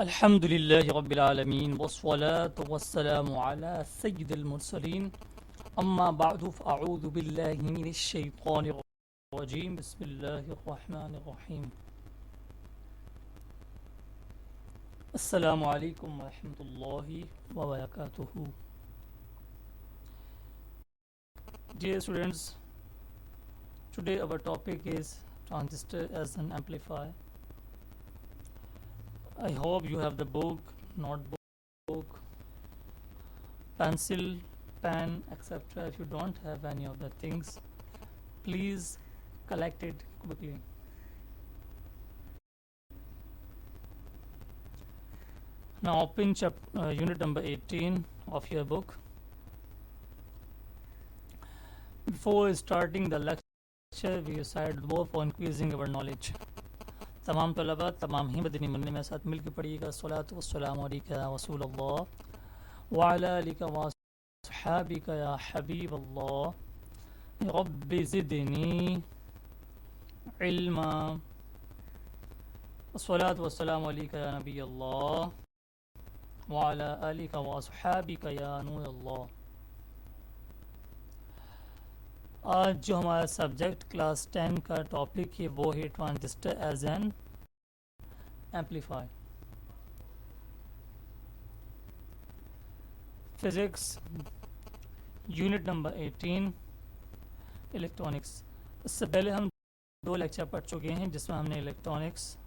अल्हम्दुलिल्लाहि रब्बिल आलमीन वस्सलातु वस्सलामु अला सय्यिदिल मुरसलीन अम्मा बअदु फ़अऊज़ु बिल्लाहि मिनश शैतानिर रजीम बिस्मिल्लाहिर रहमानिर रहीम अस्सलामु अलैकुम व रहमतुल्लाहि व बरकातुहू। Dear students, today our topic is transistor as an amplifier. I hope you have the book, notebook, pencil, pen, etc. If you don't have any of the things, please collect it quickly. Now open unit number 18 of your book. Before starting the lecture, we decided more for increasing our knowledge. तमाम तलबा तमाम ही मदनी मन्ने में साथ मिलकर पढ़िएगा सलातु वस्सलामु अलैका या रसूल अल्लाह व अला आलिका व अस्हाबिका या हबीब अल्लाह रब्बि ज़िदनी इल्मा वस्सलातु वस्सलामु अलैका या नबी अल्लाह व अला आलिका व अस्हाबिका या नूर अल्लाह। आज जो हमारा सब्जेक्ट क्लास 10 का टॉपिक है वो है transistor as an amplifier. Physics unit number 18 electronics. इससे पहले हम 2 लेक्चर पढ़ चुके हैं जिसमें हमने इलेक्ट्रॉनिक्स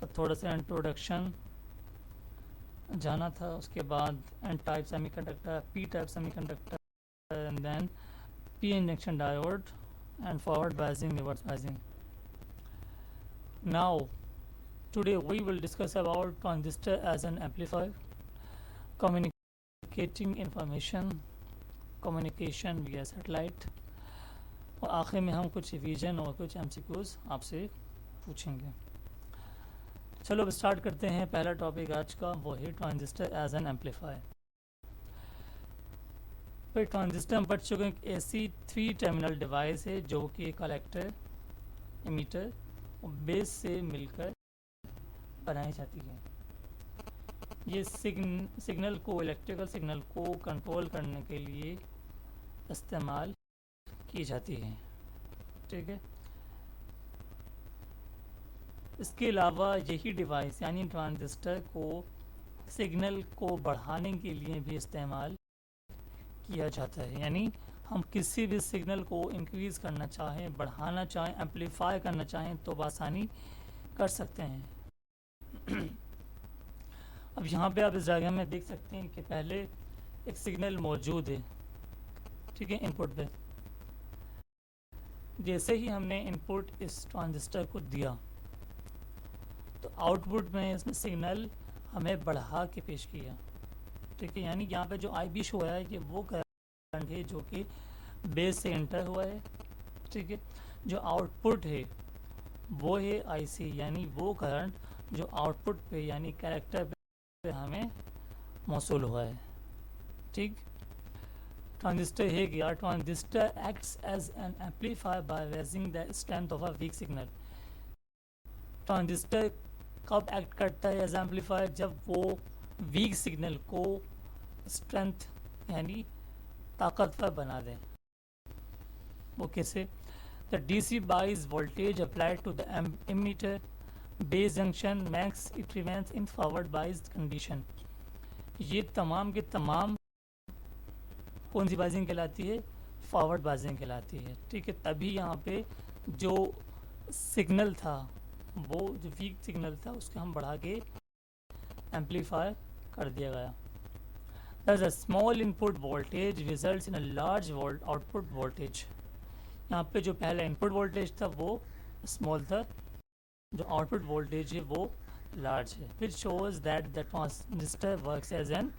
का थोड़ा सा इंट्रोडक्शन जाना था, उसके बाद N type semiconductor, P type semiconductor and then p-n junction diode and forward biasing, reverse biasing. Now today we will discuss about transistor as an amplifier, communicating information, communication via satellite, और आखिर में हम कुछ revision और कुछ MCQs आपसे पूछेंगे। चलो अब स्टार्ट करते हैं। पहला टॉपिक आज का वो है ट्रांजिस्टर एज एन एम्पलीफायर। फिर ट्रांजिस्टर हम पढ़ चुके हैं, एक ऐसी 3 टर्मिनल डिवाइस है जो कि कलेक्टर, एमीटर और बेस से मिलकर बनाई जाती है। ये सिग्नल को, इलेक्ट्रिकल सिग्नल को कंट्रोल करने के लिए इस्तेमाल की जाती है। ठीक है, इसके अलावा यही डिवाइस यानी ट्रांजिस्टर को सिग्नल को बढ़ाने के लिए भी इस्तेमाल किया जाता है। यानी हम किसी भी सिग्नल को इंक्रीज करना चाहें, बढ़ाना चाहें, एम्पलीफाई करना चाहें तो आसानी कर सकते हैं। अब यहाँ पे आप इस डायग्राम में देख सकते हैं कि पहले एक सिग्नल मौजूद है, ठीक है, इनपुट पे। जैसे ही हमने इनपुट इस ट्रांजिस्टर को दिया तो आउटपुट में इसने सिग्नल हमें बढ़ा के पेश किया। ठीक है, यानी यहाँ पे जो IB शो है ये वो करंट है जो कि बेस से एंटर हुआ है। ठीक है, जो आउटपुट है वो है IC, यानी वो करंट जो आउटपुट पे यानी कैरेक्टर पे हमें मौसूल हुआ है। ठीक, ट्रांजिस्टर है क्या? Transistor acts as an amplifier by raising the strength of a weak signal. Transistor कब एक्ट करता है एज एम्पलीफायर? जब वो वीक सिग्नल को स्ट्रेंथ यानी ताकतवर बना दें। वो कैसे? The DC bias voltage applied to the emitter base junction makes it remains in forward bias condition. ये तमाम के तमाम कौन सी बाइजिंग कहलाती है? फॉरवर्ड बाइजिंग कहलाती है। ठीक है, तभी यहाँ पे जो सिग्नल था, वो जो वीक सिग्नल था उसको हम बढ़ा के एम्पलीफाई कर दिया गया। Thus a small input voltage results in a large output voltage. यहाँ पे जो पहला इनपुट वोल्टेज था वो स्मॉल था, जो आउटपुट वोल्टेज है वो लार्ज है। Which shows that the transistor works as an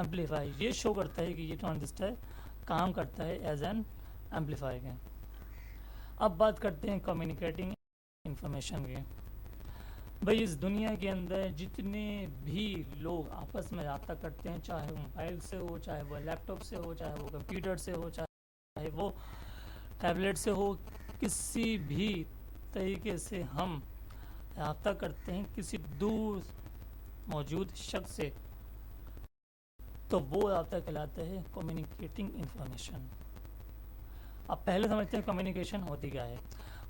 amplifier. ये शो करता है कि ये ट्रांजिस्टर काम करता है एज एन एम्पलीफायर के। अब बात करते हैं कम्युनिकेटिंग इंफॉर्मेशन की। भाई इस दुनिया के अंदर जितने भी लोग आपस में रब्ता करते हैं, चाहे वो मोबाइल से हो, चाहे वो लैपटॉप से हो, चाहे वो कंप्यूटर से हो, चाहे वो टैबलेट से हो, किसी भी तरीके से हम रब्ता करते हैं किसी दूर मौजूद शख्स से, तो वो रब्ता कहलाता है कम्युनिकेटिंग इंफॉर्मेशन। अब पहले समझते हैं कम्युनिकेशन होती क्या है।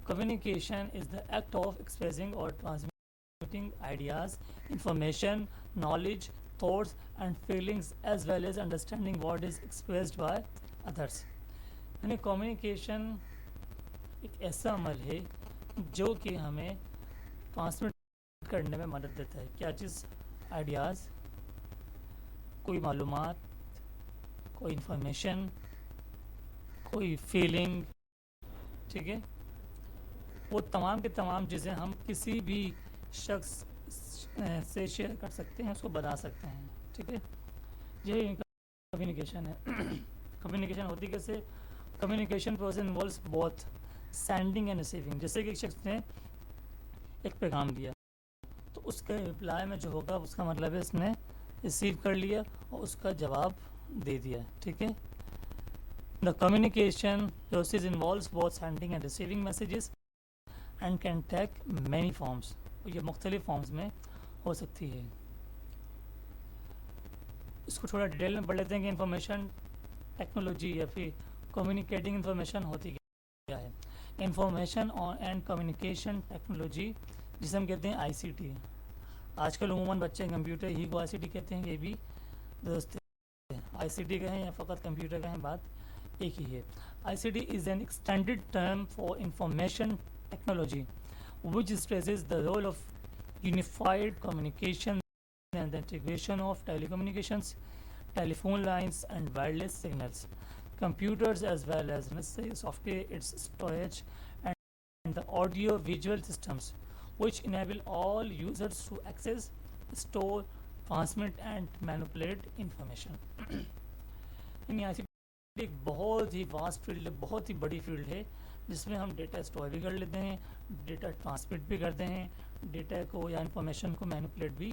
Communication is the act of expressing और transmitting ideas, information, knowledge, thoughts and feelings as well as understanding what is expressed by others. यानी कम्युनिकेशन एक ऐसा अमल है जो कि हमें ट्रांसमिट करने में मदद देता है। क्या चीज़? आइडियाज़, कोई मालूमात, कोई इंफॉर्मेशन, कोई फीलिंग, ठीक है। वो तमाम के तमाम चीज़ें हम किसी भी शख्स से शेयर कर सकते हैं, उसको बता सकते हैं, ठीक है। ये कम्युनिकेशन है। कम्युनिकेशन होती कैसे? Communication process involves both sending and receiving. जैसे कि एक शख्स ने एक पैगाम दिया, तो उसके रिप्लाई में जो होगा उसका मतलब है इसने रिसीव कर लिया और उसका जवाब दे दिया, ठीक है। The communication process involves both sending and receiving messages and can take many forms. ये मुख्तलिफ फॉर्म्स में हो सकती है। इसको थोड़ा डिटेल में पढ़ लेते हैं कि इंफॉर्मेशन टेक्नोलॉजी या फिर कम्युनिकेटिंग इंफॉर्मेशन होती क्या है। इंफॉर्मेशन एंड कम्युनिकेशन टेक्नोलॉजी, जिसे हम कहते हैं आईसीटी। आजकल उमूमन बच्चे कंप्यूटर ही को आईसीटी कहते हैं, ये भी दुरुस्त है। आईसीटी कहें या फ़कत कंप्यूटर कहें, बात एक ही है। ICT is an extended term for information technology, which stresses the role of unified communication and the integration of telecommunications, telephone lines, and wireless signals, computers, as well as necessary software, its storage, and the audio-visual systems, which enable all users to access, store, transmit, and manipulate information. यानी ICT एक बहुत ही vast field है, बहुत ही बड़ी field है, जिसमें हम data store भी कर लेते हैं, डेटा ट्रांसमिट भी करते हैं, डेटा को या इंफॉर्मेशन को मैनिपुलेट भी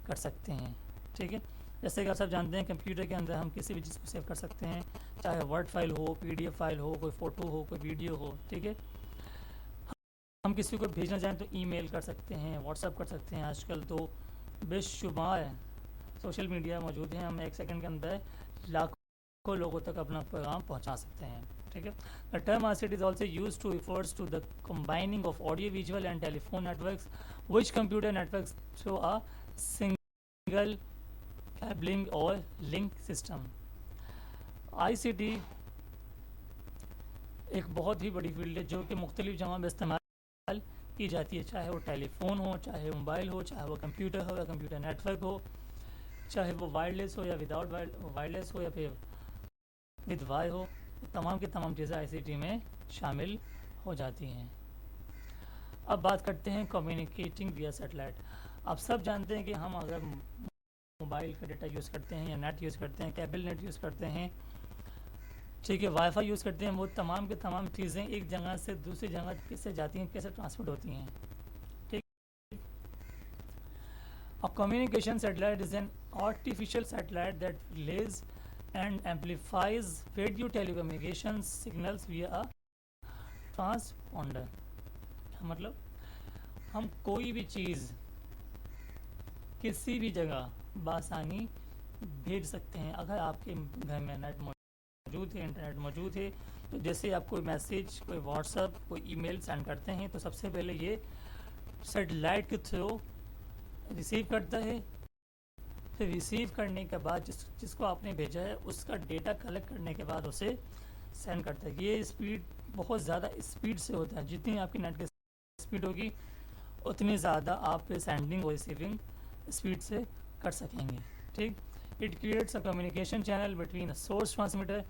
कर सकते हैं, ठीक है। जैसे कि आप सब जानते हैं कंप्यूटर के अंदर हम किसी भी चीज़ को सेव कर सकते हैं, चाहे वर्ड फाइल हो, पीडीएफ फाइल हो, कोई फ़ोटो हो, कोई वीडियो हो, ठीक है। हम किसी को भेजना चाहें तो ईमेल कर सकते हैं, व्हाट्सएप कर सकते हैं। आजकल तो बेशुमार सोशल मीडिया मौजूद हैं, हम एक सेकंड के अंदर लाखों लोगों तक अपना पैगाम पहुंचा सकते हैं, ठीक है। The term ICT is also used to refers to the combining of audio, visual, and telephone networks, which computer networks through a single cabling or link system. ICT एक बहुत ही बड़ी फील्ड है जो कि मुख्तलिफ जगहों में इस्तेमाल की जाती है, चाहे वो टेलीफोन हो, चाहे मोबाइल हो, चाहे वो कंप्यूटर हो या कंप्यूटर नेटवर्क हो, चाहे वो वायरलेस हो या विदाउट वायरलेस हो या फिर विद वाई हो, तमाम की तमाम चीज़ें आईसीटी में शामिल हो जाती हैं। अब बात करते हैं कम्युनिकेटिंग विया सैटेलाइट। आप सब जानते हैं कि हम अगर मोबाइल का डेटा यूज़ करते हैं या नेट यूज़ करते हैं, केबल नेट यूज़ करते हैं, ठीक है, वाईफाई यूज़ करते हैं, वो तमाम की तमाम चीज़ें एक जगह से दूसरी जगह कैसे जाती हैं, कैसे ट्रांसमिट होती हैं, ठीक। A communication satellite is an artificial satellite that release and amplifies radio telecommunication signals via a transponder। मतलब हम कोई भी चीज़ किसी भी जगह बासानी भेज सकते हैं। अगर आपके घर में नेट मौजूद है, इंटरनेट मौजूद है, तो जैसे आप कोई मैसेज, कोई व्हाट्सएप, कोई ईमेल सेंड करते हैं, तो सबसे पहले ये सैटेलाइट के थ्रू रिसीव करता है, फिर रिसीव करने के बाद जिसको आपने भेजा है उसका डेटा कलेक्ट करने के बाद उसे सेंड करता है। ये स्पीड बहुत ज़्यादा स्पीड से होता है, जितनी आपकी नेट की स्पीड होगी उतनी ज़्यादा आप सेंडिंग और रिसीविंग स्पीड से कर सकेंगे, ठीक। It creates a communication channel between a source transmitter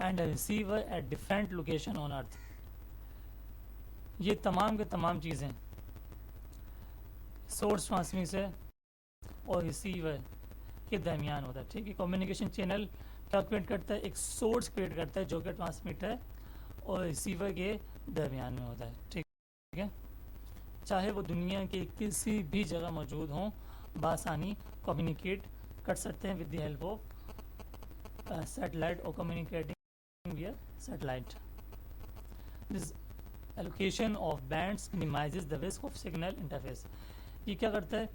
and a receiver at different location on earth. ये तमाम के तमाम चीज़ें सोर्स ट्रांसमीटर और रिसीवर के दरमियान होता है, ठीक है। कम्युनिकेशन चैनल क्या क्रिएट करता है? एक सोर्स क्रिएट करता है जो कि ट्रांसमीटर और रिसीवर के दरमियान में होता है, ठीक है। चाहे वो दुनिया के किसी भी जगह मौजूद हों, बासानी कम्युनिकेट कर सकते हैं with the help of satellite और कम्युनिकेटिंग विया satellite. This allocation of bands minimises the risk of signal interface. ये क्या करता है?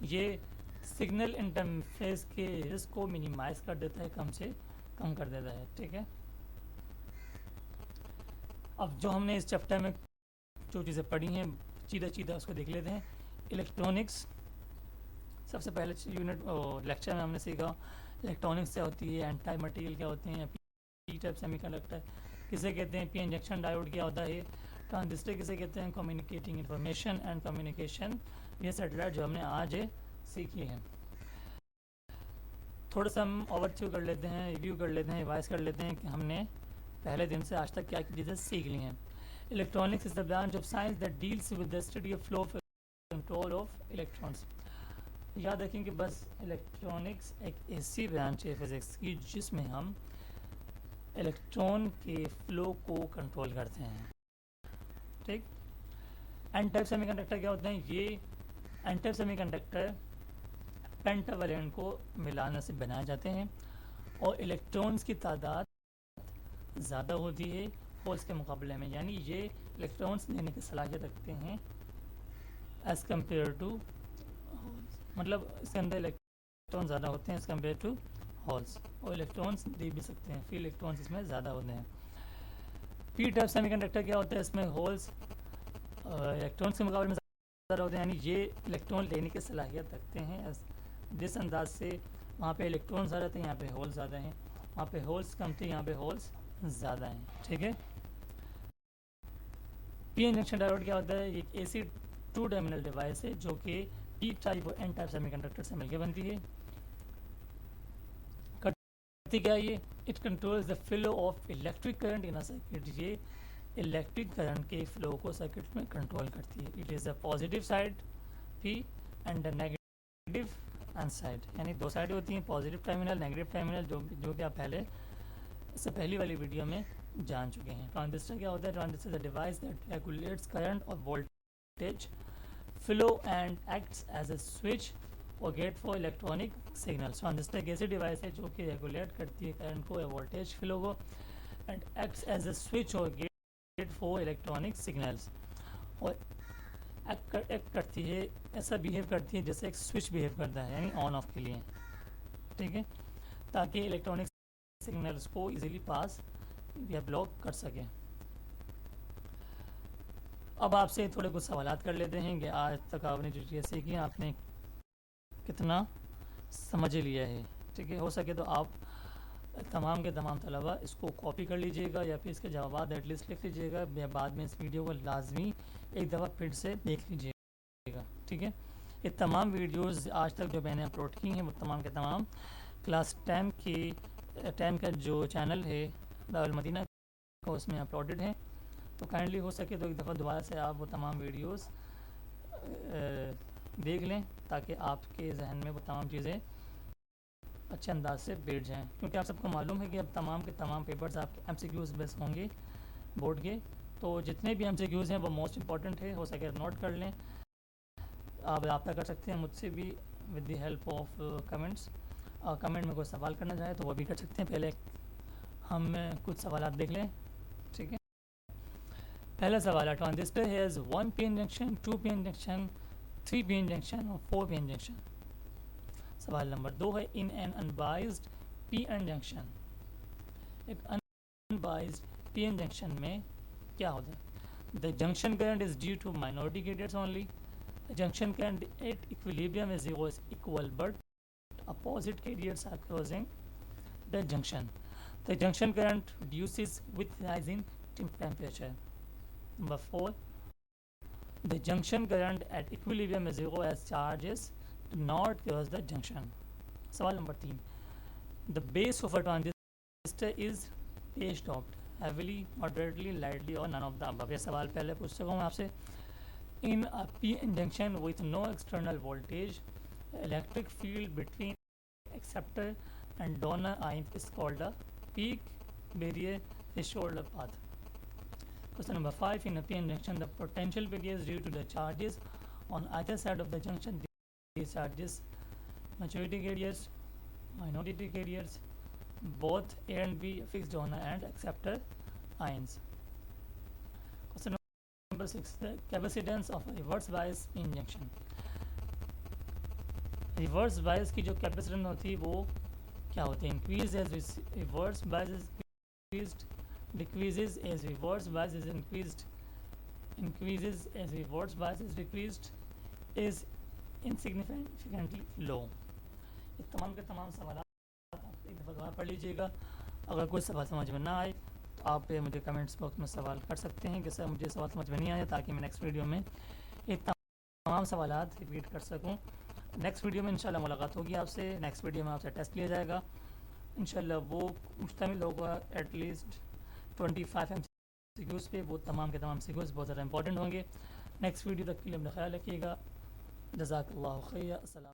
ये सिग्नल इंटरफेस के रिस्क को मिनिमाइज कर देता है, कम से कम कर देता है। ठीक है, अब जो हमने इस चैप्टर में जो चीज़ें पढ़ी हैं सीधा सीधा उसको देख लेते हैं। इलेक्ट्रॉनिक्स, सबसे पहले यूनिट लेक्चर में हमने सीखा इलेक्ट्रॉनिक्स क्या होती है, एंटाई मटेरियल क्या होते हैं, पी टाइप सेमीकंडक्टर किसे कहते हैं, पी इंजेक्शन डायोड क्या होता है, ट्रांजिस्टर किसे कहते हैं, कम्युनिकेटिंग इंफॉर्मेशन एंड कम्युनिकेशन, ये सैटेलाइट जो हमने आज सीखी है। थोड़ा सा हम ओवरव्यू कर लेते हैं, रिव्यू कर लेते हैं, रिवाइज कर लेते हैं कि हमने पहले दिन से आज तक क्या क्या चीज़ें सीख ली हैं। Electronics is the branch of science that deals with the study of flow of control of electrons. याद रखें कि बस इलेक्ट्रॉनिक्स एक ऐसी ब्रांच है फिजिक्स की जिसमें हम इलेक्ट्रॉन के फ्लो को कंट्रोल करते हैं। ठीक, एन टाइप सेमीकंडक्टर क्या होते हैं, ये एन टाइप सेमीकंडक्टर पेंटावैलेंट को मिलाने से बनाए जाते हैं और इलेक्ट्रॉन्स की तादाद ज़्यादा होती है होल्स के मुकाबले में, यानी ये इलेक्ट्रॉन्स लेने की सलाहियत रखते हैं एज कम्पेयर टू, मतलब इसके अंदर इलेक्ट्रॉन ज़्यादा होते हैं एज कम्पेयर टू होल्स, और इलेक्ट्रॉन्स दे भी सकते हैं, फ्री इलेक्ट्रॉन्स इसमें ज़्यादा होते हैं। पी टाइप सेमीकंडक्टर क्या होता है, इसमें होल्स इलेक्ट्रॉन्स के मुकाबले में ज़्यादा होते हैं, यानी ये इलेक्ट्रॉन लेने की सलाहियत रखते हैं जिस अंदाज से वहाँ पे इलेक्ट्रॉन ज़्यादा थे यहाँ पे होल्स ज़्यादा हैं, वहाँ पे होल्स कम थे यहाँ पे होल्स ज़्यादा हैं। ठीक है, पी इंजेक्शन डायोड क्या होता है, एक ऐसी टू टर्मिनल डिवाइस है जो कि पी टाइप और एन टाइप सेमीकंडक्टर से मिलकर बनती है। करती क्या ये, it controls the flow of electric current in a circuit, ये इलेक्ट्रिक करंट के फ्लो को सर्किट में कंट्रोल करती है। It is the positive side P and the negative N side, यानी दो साइड होती हैं, पॉजिटिव टर्मिनल नेगेटिव टर्मिनल, जो कि आप पहले इससे पहली वाली वीडियो में जान चुके हैं। ट्रांजिस्टर क्या होता है, transistor is a device that regulates current और voltage flow and acts as a switch और gate for electronic signals. Transistor एक ऐसी डिवाइस है जो कि रेगुलेट करती है करंट को या वोल्टेज फ्लो को and acts as a switch और गेट फॉर इलेक्ट्रॉनिक सिग्नल्स, और एक्ट करती है, ऐसा बिहेव करती है जैसे एक स्विच बिहेव करता है, यानी ऑन ऑफ के लिए। ठीक है, ताकि इलेक्ट्रॉनिक सिग्नल्स को इजीली पास या ब्लॉक कर सके। अब आपसे थोड़े कुछ सवालात कर लेते हैं कि आज तक आपने जो चीज़ें सीखी आपने कितना समझ लिया है। ठीक है, हो सके तो आप तमाम के तमाम तलबा इसको कॉपी कर लीजिएगा या फिर इसके जवाब एटलीस्ट लिख लीजिएगा, या बाद में इस वीडियो को लाजमी एक दफ़ा फिर से देख लीजिएगा। ठीक है, ये तमाम वीडियोस आज तक जो मैंने अपलोड की हैं वो तमाम के तमाम क्लास 10 का जो चैनल है दारुल मदीना का, उसमें अपलोडेड है। तो काइंडली हो सके तो एक दफ़ा दोबारा से आप वो तमाम वीडियोस देख लें ताकि आपके जहन में वो तमाम चीज़ें अच्छे अंदाज से बैठ जाएं, क्योंकि आप सबको मालूम है कि अब तमाम के तमाम पेपर्स आपके MCQs बेस होंगे बोर्ड के, तो जितने भी MCQs हैं वो मोस्ट इंपॉर्टेंट है, हो सके नोट कर लें। आप रब्ता कर सकते हैं मुझसे भी with the help of comments, comment में कोई सवाल करना चाहे तो वो भी कर सकते हैं। पहले हम कुछ सवाल देख लें। ठीक है, पहला सवाल है, transistor has 1 PN junction, 2 PN junction, 3 PN junction और 4 PN जंक्शन। सवाल नंबर 2 है, in an unbiased PN junction, एक अनबाइज्ड PN जंक्शन में क्या होता है, the junction current is due to minority carriers only, the junction current at equilibrium is equal but opposite carriers are crossing the junction. The junction current reduces with rising temperature. Number 4, the junction current at equilibrium is zero as charges do not cross the junction. सवाल number 3, the base of a transistor is phase dropped heavily, moderately, lightly or none of the above. ये सवाल पहले पूछ चुका हूँ आपसे। In a PN junction with no external voltage, electric field between acceptor and donor ion is called a peak barrier threshold path. Question number 5, in a PN junction the potential varies due to the charges on either side of the junction. These charges maturity carriers, minority carriers, both A and B, fixed donor and acceptor ions. Question number 6, the capacitance of a reverse bias PN junction. Reverse bias की जो capacitance होती है वो क्या होती है, increase as reverse bias is increased, decreases as reverse bias is increased, increases as reverse bias is decreased, is insignificantly low। ये तमाम के तमाम सवाल आप एक दफ़ा दोबारा पढ़ लीजिएगा। अगर कोई सवाल समझ में ना आए तो आप मुझे कमेंट्स बॉक्स में सवाल कर सकते हैं कि सर मुझे सवाल समझ में नहीं आया, ताकि मैं नेक्स्ट वीडियो में ये तमाम सवालात रिपीट कर सकूं। नेक्स्ट वीडियो में इंशाल्लाह मुलाकात होगी आपसे। नेक्स्ट वीडियो में आपसे टेस्ट लिया जाएगा इंशाल्लाह, वो मुश्तमिल होगा एटलीस्ट 25 MCQs पे। वो तमाम के तमाम MCQs बहुत ज़्यादा इंपॉर्टेंट होंगे। नेक्स्ट वीडियो तक के लिए अपना ख्याल रखिएगा। जज़ाकल्लाहु खैर। अस्सलाम।